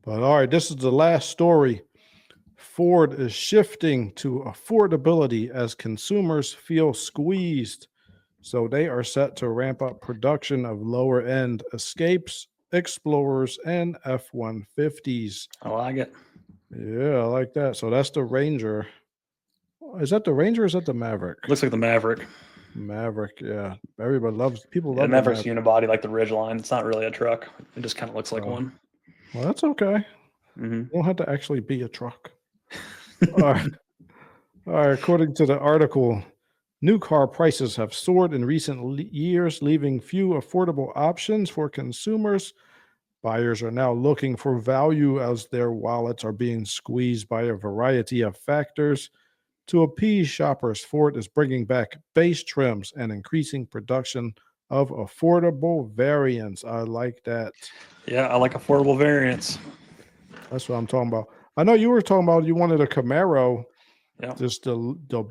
But all right, this is the last story. Ford is shifting to affordability as consumers feel squeezed. So they are set to ramp up production of lower end Escapes, Explorers, and F 150s. I like it. Yeah, I like that. So that's the Ranger. Is that the Ranger or is that the Maverick? Looks like the Maverick. Maverick, yeah. People Yeah, the love the Maverick's Maverick. unibody, like the Ridgeline. It's not really a truck. It just kind of looks like Oh, one. well, that's okay. Hmm. You don't have to actually be a truck. All right. All right. According to the article, new car prices have soared in recent years, leaving few affordable options for consumers. Buyers are now looking for value as their wallets are being squeezed by a variety of factors. To appease shoppers, Ford is bringing back base trims and increasing production of affordable variants. I like that. Yeah, I like affordable variants. That's what I'm talking about. I know you were talking about you wanted a Camaro, Yeah. just the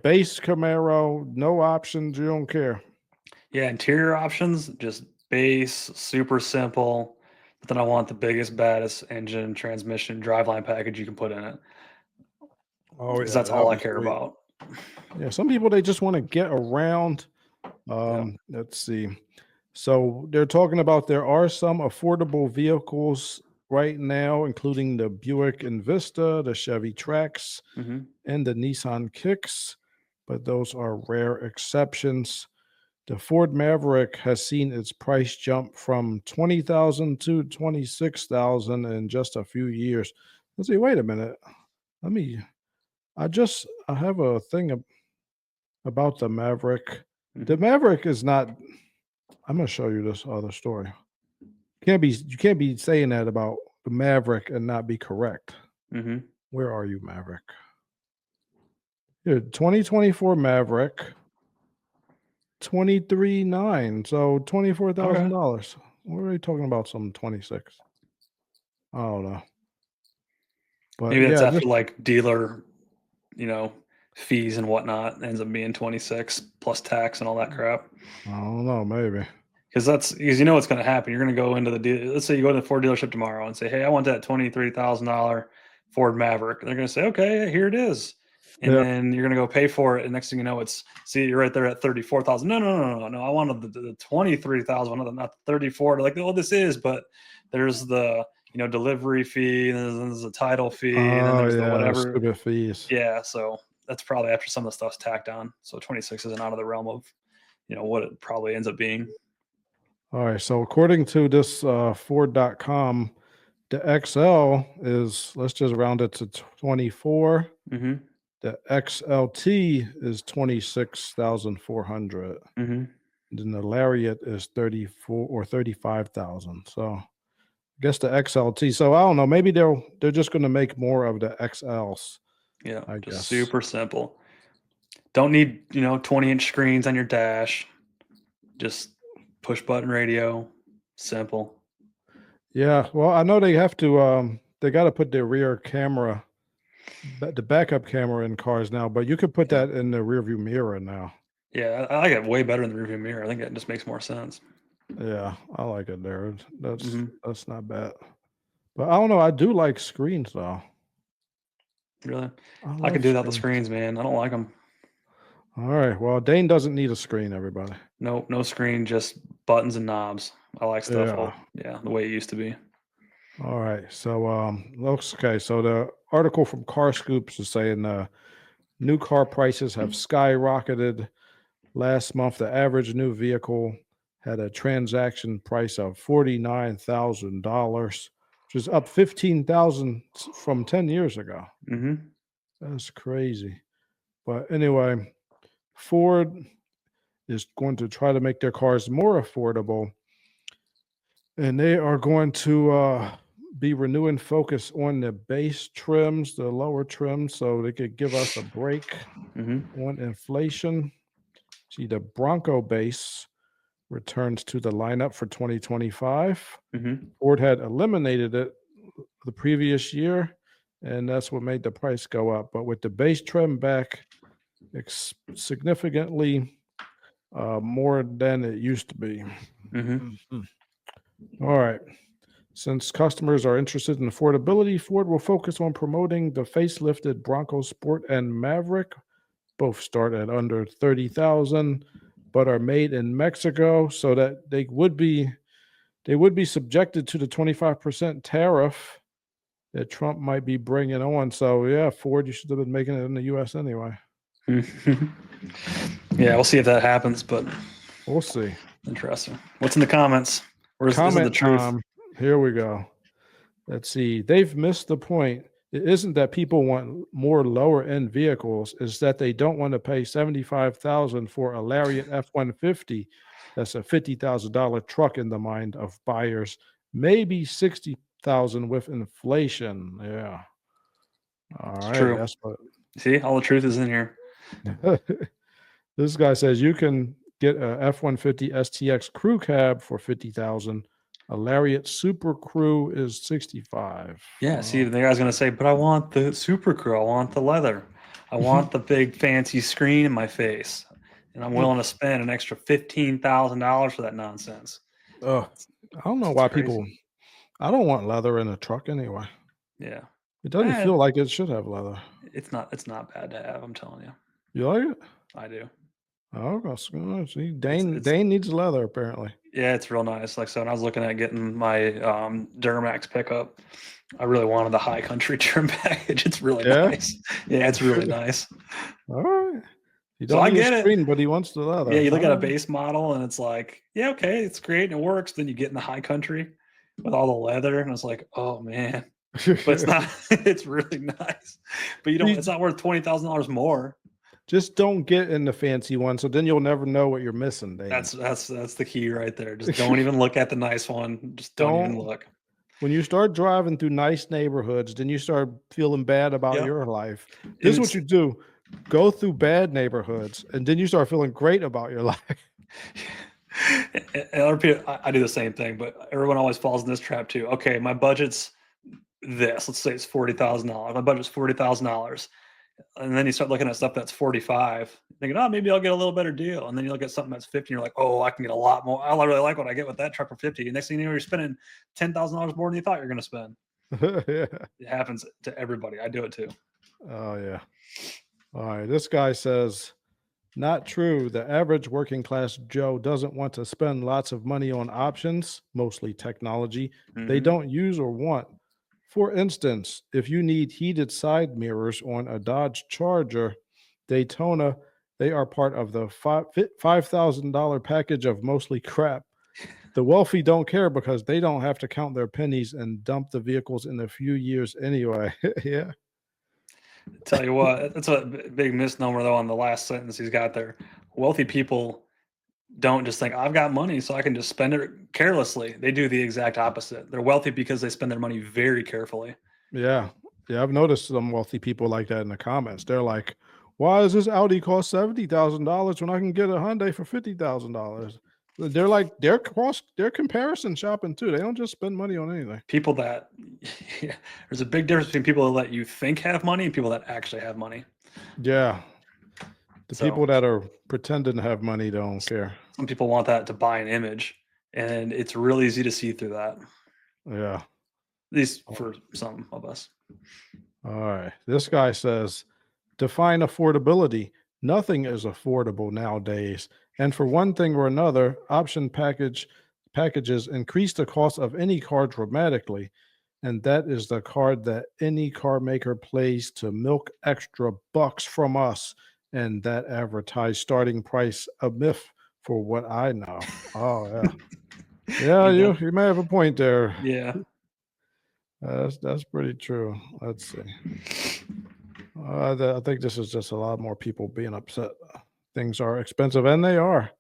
base Camaro, no options, you don't care. Yeah, interior options, just base, super simple. But then I want the biggest, baddest engine, transmission, driveline package you can put in it. Oh Because yeah, that's that'd all I be care sweet. about. Yeah, some people they just want to get around. Yeah. Let's see. So they're talking about there are some affordable vehicles right now, including the Buick Envista, the Chevy Trax, Hmm. and the Nissan Kicks, but those are rare exceptions. The Ford Maverick has seen its price jump from 20,000 to 26,000 in just a few years. Let's see, wait a minute. Let me I have a thing about the Maverick. The Hmm. Maverick is not I'm going to show you this other story. You can't be saying that about the Maverick and not be correct. Hmm. Where are you, Maverick? Here, 2024 Maverick, 23.9. So Okay. $24,000. What are you talking about? Some 26. I don't know. But Maybe that's yeah, after just like dealer, you know, fees and whatnot. Ends up being 26 plus tax and all that crap. I don't know, maybe. Because you know what's going to happen. You're going to go into the deal. Let's say you go to the Ford dealership tomorrow and say, "Hey, I want that $23,000 Ford Maverick." And they're going to say, "Okay, here it is." And Yeah. then you're going to go pay for it. And next thing you know, you're right there at 34,000. No, no, no, no, no. I wanted the 23,000, not the 34. They're like, "Oh, this is," but there's the delivery fee, and then there's the title fee, and then Oh there's the yeah, those whatever. stupid fees. Yeah, so that's probably after some of the stuff's tacked on. So 26 isn't out of the realm of what it probably ends up being. All right. So according to this Ford.com, the XL is, let's just round it to 24. Mm-hmm. The XLT is 26,400. Mm-hmm. Then the Lariat is 34 or 35,000. So I guess the XLT. So I don't know. Maybe they're just going to make more of the XLs, Yeah, I just guess. super simple. Don't need 20-inch screens on your dash. Just push button radio. Simple. Yeah. Well, I know they have to. They got to put their rear camera, the backup camera in cars now. But you could put Yeah. that in the rearview mirror now. Yeah, I like it way better in the rearview mirror. I think it just makes more sense. Yeah, I like it there. Mm-hmm. That's not bad. But I don't know. I do like screens though. Really, I I can love do without the screens. screens, man. I don't like them. All right. Well, Dane doesn't need a screen, everybody. No, no screen, just buttons and knobs. I like stuff. Yeah. Yeah, the way it used to be. All right. So looks okay. So the article from Car Scoops is saying new car prices have skyrocketed. Last month, the average new vehicle had a transaction price of $49,000, which is up 15,000 from 10 years ago. Mm-hmm. That's crazy. But anyway, Ford is going to try to make their cars more affordable, and they are going to be renewing focus on the base trims, the lower trims, so they could give us a break Mm-hmm. on inflation. See, the Bronco base returns to the lineup for 2025. Mm-hmm. Ford had eliminated it the previous year, and that's what made the price go up. But with the base trim back, significantly more than it used to be. Mm-hmm. Mhm. All right. Since customers are interested in affordability, Ford will focus on promoting the facelifted Bronco Sport and Maverick. Both start at under 30,000, but are made in Mexico, so that they would be subjected to the 25% tariff that Trump might be bringing on. So yeah, Ford, you should have been making it in the U.S. anyway. Yeah, we'll see if that happens, but We'll see. interesting. What's in the comments? Where's this is the Comment truth? time. Here we go. Let's see. They've missed the point. It isn't that people want more lower end vehicles, it's that they don't want to pay 75,000 for a Lariat F-150. That's a $50,000 truck in the mind of buyers. Maybe 60,000 with inflation. Yeah. All It's right. true. That's what See, all the truth is in here. this guy says. You can get a F-150 STX crew cab for 50,000. A Lariat Super Crew is 65. Yeah, see, the guy's gonna say, but I want the Super Crew, I want the leather, I want the big fancy screen in my face, and I'm willing to spend an extra $15,000 for that nonsense. I don't know It's why crazy. people. I don't want leather in a truck anyway. Yeah, It doesn't Eh, feel like it should have leather. it's not bad to have. I'm telling you, You like it? I do. Oh, see, Dane It's Dane needs leather apparently. yeah, it's real nice. Like so, when I was looking at getting my Duramax pickup, I really wanted the High Country trim package. It's really Yeah. nice. Yeah, it's really nice. All right. He So don't I need a get it. screen, but he wants the Yeah, leather. you look All at a right. base model and it's like, yeah, okay, it's great and it works. Then you get in the High Country with all the leather, and it's like, oh man. But it's not. It's really nice. But you don't. It's not worth $20,000 more. Just don't get in the fancy one, so then you'll never know what you're missing, Dane. That's the key right there. Just don't even look at the nice one. Just don't even Don't. look. When you start driving through nice neighborhoods, then you start feeling bad about Yep. your life. And This is what it's you do. Go through bad neighborhoods, and then you start feeling great about your life. and other people. I do the same thing, but everyone always falls in this trap too. Okay, my budget's this. Let's say it's $40,000. My budget's $40,000. And then you start looking at stuff that's 45, thinking, oh, maybe I'll get a little better deal. And then you look at something that's 50, and you're like, oh, I can get a lot more. I really like what I get with that truck for 50. And next thing you know, you're spending $10,000 more than you thought you're going to spend. Yeah. It happens to everybody. I do it too. Oh, yeah. All right. This guy says, not true. The average working class Joe doesn't want to spend lots of money on options, mostly technology, they Mhm. don't use or want. For instance, if you need heated side mirrors on a Dodge Charger Daytona, they are part of the $5,000 package of mostly crap. The wealthy don't care because they don't have to count their pennies and dump the vehicles in a few years anyway. Yeah. Tell you what, that's a big misnomer though on the last sentence he's got there. Wealthy people don't just think I've got money so I can just spend it carelessly. They do the exact opposite. They're wealthy because they spend their money very carefully. Yeah. Yeah. I've noticed some wealthy people like that in the comments. They're like, why does this Audi cost $70,000 when I can get a Hyundai for $50,000? They're like, they're comparison shopping too. They don't just spend money on anything. People that yeah, there's a big difference between people that let you think have money and people that actually have money. Yeah. The So people that are pretending to have money don't care. some people want that to buy an image, and it's real easy to see through that. Yeah. At least for some of us. All right. This guy says, define affordability. Nothing is affordable nowadays. And for one thing or another, packages increase the cost of any car dramatically. And that is the card that any car maker plays to milk extra bucks from us. And that advertised starting price a myth for what I know. Oh yeah. Yeah, You know, you may have a point there. yeah. That's pretty true. Let's see. I think this is just a lot more people being upset. Things are expensive, and they are.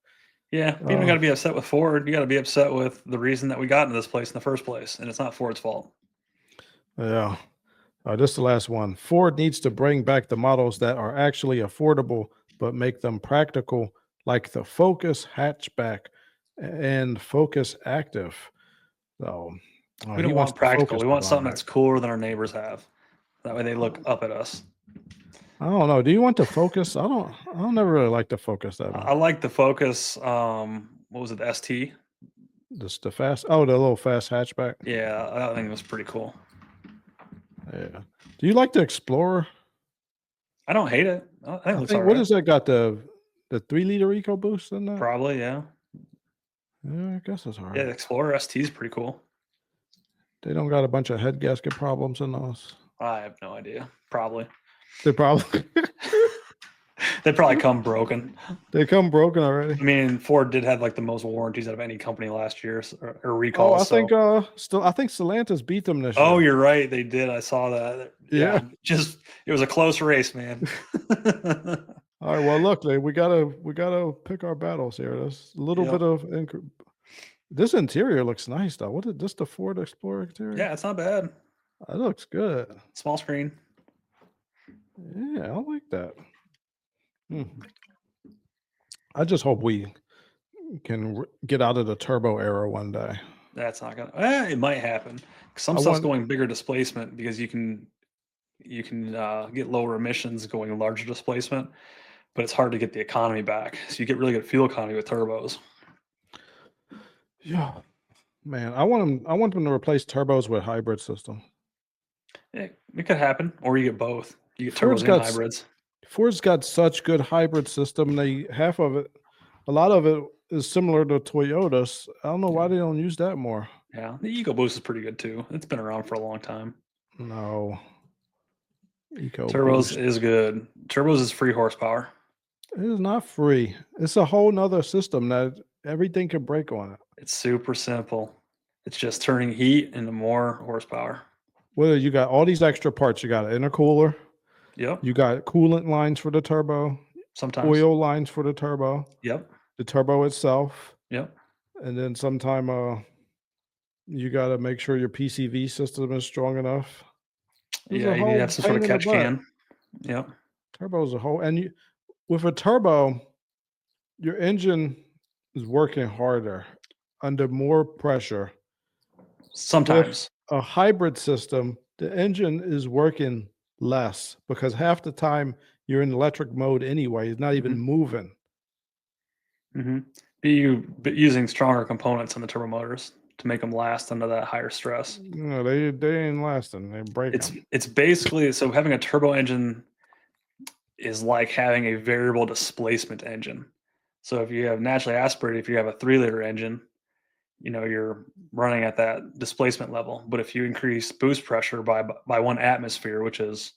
Yeah, but you don't got to be upset with Ford. You got to be upset with the reason that we got into this place in the first place, and it's not Ford's fault. Yeah. This is the last one. Ford needs to bring back the models that are actually affordable, but make them practical, like the Focus hatchback and Focus Active. So We he don't wants want the practical. Focus We to want come something back. that's cooler than our neighbors have. That way they look up at us. I don't know. Do you want the Focus? I don't never really like the Focus that much. I like the Focus. What was it? The ST. Just the fast. Oh, the little fast hatchback. Yeah, I think it was pretty cool. Yeah. Do you like the Explorer? I don't hate it. I think it I looks all think what right. is that got the 3 liter EcoBoost in that? Probably, yeah. Yeah, I guess that's all Yeah, right. the Explorer ST is pretty cool. They don't got a bunch of head gasket problems in those. I have no idea. Probably. They probably They probably come broken. they come broken already. I mean, Ford did have like the most warranties out of any company last year, or Oh, recalls. I think So, I think Stellantis beat them this oh, year. you're right. They did. I saw that. Yeah. Yeah, just it was a close race, man. All right. Well, look, we gotta pick our battles here. There's a little bit Yep. of this interior looks nice though. What is this? The Ford Explorer interior? Yeah, it's not bad. That looks good. Small screen. Yeah, I like that. Hmm. I just hope we can get out of the turbo era one day. That's not gonna. It might happen. Some I stuff's want going bigger displacement because you can get lower emissions going larger displacement, but it's hard to get the economy back. So you get really good fuel economy with turbos. Yeah, man, I want them to replace turbos with hybrid system. It could happen, or you get both. You get Ford's turbos and got s- hybrids. Ford's got such good hybrid system. A lot of it is similar to Toyotas. I don't know why Yeah, they don't use that more. yeah. The EcoBoost is pretty good too. It's been around for a long time. No, Turbos EcoBoost. is good. Turbos is free horsepower. It is not free. It's a whole nother system that everything can break on it. It's super simple. It's just turning heat into more horsepower. Well, you got all these extra parts. You got an intercooler. Yep. You got coolant lines for the turbo, Sometimes. oil lines for the Yep. turbo itself, Yep. and then sometime you got to make sure your PCV system is strong enough. There's Yeah. a You need to whole have some sort pain of in the catch butt. can. Yep. Turbo's a whole, and with a turbo, your engine is working harder under more pressure. With Sometimes. a hybrid system, the engine is working less because half the time you're in electric mode anyway. It's not even Hmm. moving. Hmm. But using stronger components in the turbo motors to make them last under that higher stress. No, they ain't lasting. They break It's them. it's basically so having a turbo engine is like having a variable displacement engine. So if you have naturally aspirated, if you have a 3 liter engine, you're running at that displacement level. But if you increase boost pressure by 1 atmosphere, which is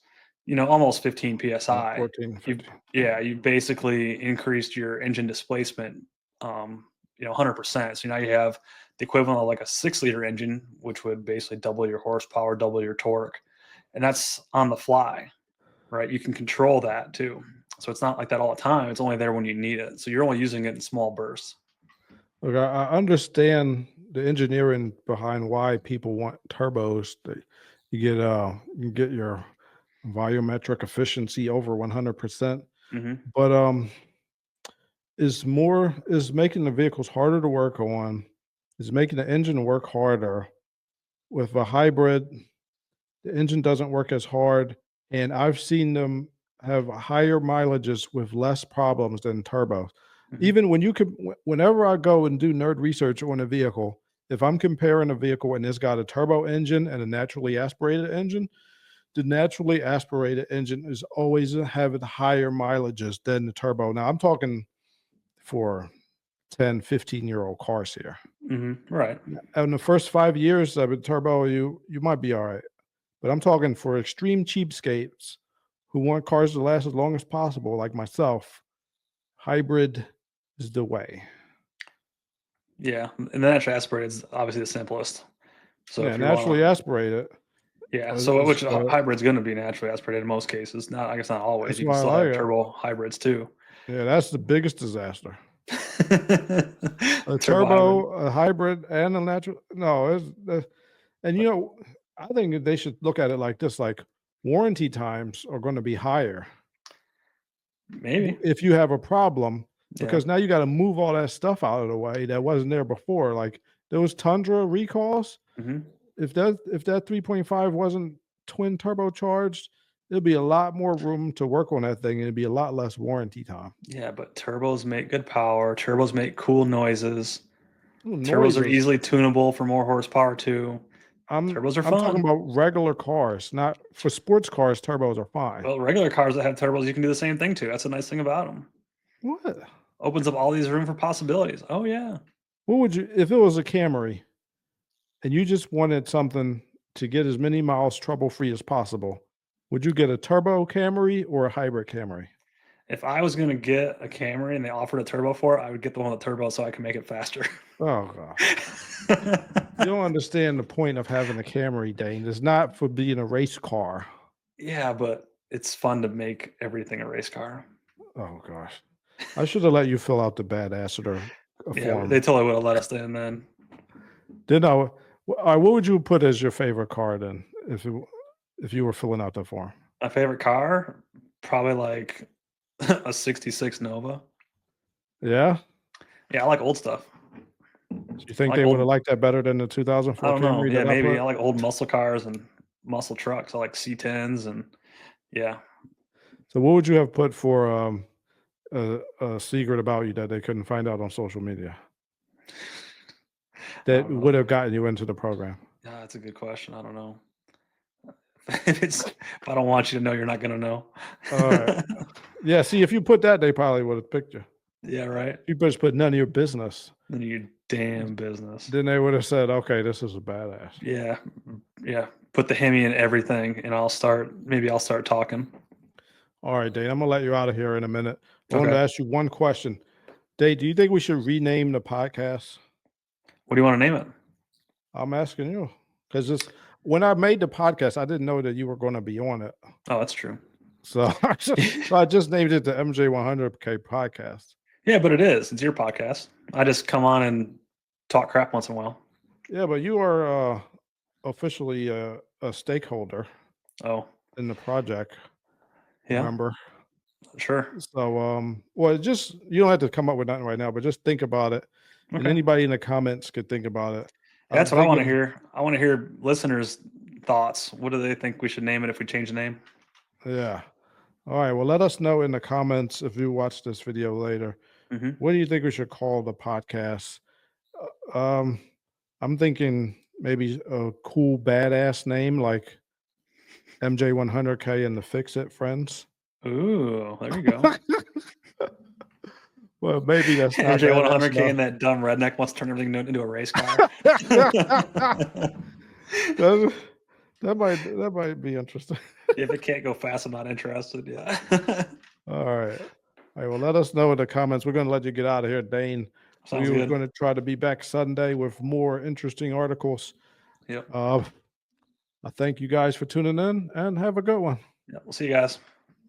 almost 15 psi, 14, you 15. yeah, you basically increased your engine displacement 100%. So now you have the equivalent of like a 6 liter engine, which would basically double your horsepower, double your torque, and that's on the fly, right? You can control that too. So it's not like that all the time. It's only there when you need it. So you're only using it in small bursts. Look, I understand the engineering behind why people want turbos. You can get your volumetric efficiency over 100%, Hmm. but is making the vehicles harder to work on, is making the engine work harder. With a hybrid, the engine doesn't work as hard, and I've seen them have higher mileages with less problems than turbos. Hmm. Even when whenever I go and do nerd research on a vehicle, if I'm comparing a vehicle and it's got a turbo engine and a naturally aspirated engine, the naturally aspirated engine is always having higher mileages than the turbo. Now I'm talking for 10, 15-year-old cars here. Hmm. Right. In the first 5 years of a turbo, you might be all right. But I'm talking for extreme cheapskates who want cars to last as long as possible, like myself. Hybrid is the way. Yeah, and the natural aspirated is obviously the simplest. So Yeah, if you want naturally to, aspirated. yeah, so Is which hybrid's going to be naturally aspirated in most cases. Not, I guess not always. that's You can why I still like have it. turbo hybrids too. Yeah, that's the biggest disaster. A Turbo hybrid. turbo, a hybrid, and a natural. No, and I think that they should look at it like this: like warranty times are going to be higher Maybe. if you have a problem, Yeah. because now you got to move all that stuff out of the way that wasn't there before. Like those Tundra recalls, Hmm. if that 3.5 wasn't twin turbocharged, there'd be a lot more room to work on that thing, and it'd be a lot less warranty time. Yeah, but turbos make good power. Turbos make cool noises. Ooh, Turbos are noises. easily tunable for more horsepower too. Turbos are I'm talking fun. about regular cars, not for sports cars. Turbos are fine. Well, regular cars that have turbos, you can do the same thing too. That's a nice thing about them. What? Opens up all these room for possibilities. Oh yeah. What would you if it was a Camry and you just wanted something to get as many miles trouble free as possible? Would you get a turbo Camry or a hybrid Camry? If I was gonna get a Camry and they offered a turbo for it, I would get the one with the turbo so I can make it faster. Oh gosh. You don't understand the point of having a Camry, Dane. It's not for being a race car. Yeah, but it's fun to make everything a race car. Oh gosh. I should have let you fill out the badass Yeah, form. they totally would have let us in then. Didn't I? What would you put as your favorite car then, if you were filling out the form? My favorite car, probably like a 66 Nova. Yeah? Yeah, I like old stuff. Do you I think like they would have old liked that better than the I 2004 don't know. Camry Yeah, that I maybe. put? I like old muscle cars and muscle trucks. I like C10s and yeah. So what would you have put for a secret about you that they couldn't find out on social media I that don't know. would have gotten you into the program? Yeah, that's a good question. I don't know. If I don't want you to know, you're not gonna know. All right. Yeah, see, if you put that, they probably would have picked you. Yeah, right. You just put none of your business. None of your damn business. Then they would have said, okay, this is a badass. Yeah, yeah. Put the Hemi in everything, and maybe I'll start talking. All right, Dane, I'm gonna let you out of here in a minute. I wanted to Okay. ask you one question. Dave, do you think we should rename the podcast? What do you want to name it? I'm asking you because when I made the podcast, I didn't know that you were going to be on it. Oh, that's true. So, I just named it the MJ100K podcast. Yeah, but it is. It's your podcast. I just come on and talk crap once in a while. Yeah, but you are officially a stakeholder Oh, in the project. yeah, Remember? sure. So, well, just you don't have to come up with nothing right now, but just think about it, and Okay. anybody in the comments could think about it. Yeah, I'm that's what I want to thinking, hear. I want to hear listeners' thoughts. What do they think we should name it if we change the name? yeah. All right. Well, let us know in the comments if you watch this video later. Hmm. What do you think we should call the podcast? Um, I'm thinking maybe a cool, badass name like MJ100K and the Fix It Friends. Ooh, there you go. Well, maybe that's not MJ badass 100K and enough. that dumb redneck wants to turn everything into a race car. that, that might be interesting. If it can't go fast, I'm not interested. Yeah. All right. All right. Well, let us know in the comments. We're going to let you get out of here, Dane. Sounds We were good. going to try to be back Sunday with more interesting articles. Yep. I thank you guys for tuning in and have a good one. Yeah. We'll see you guys.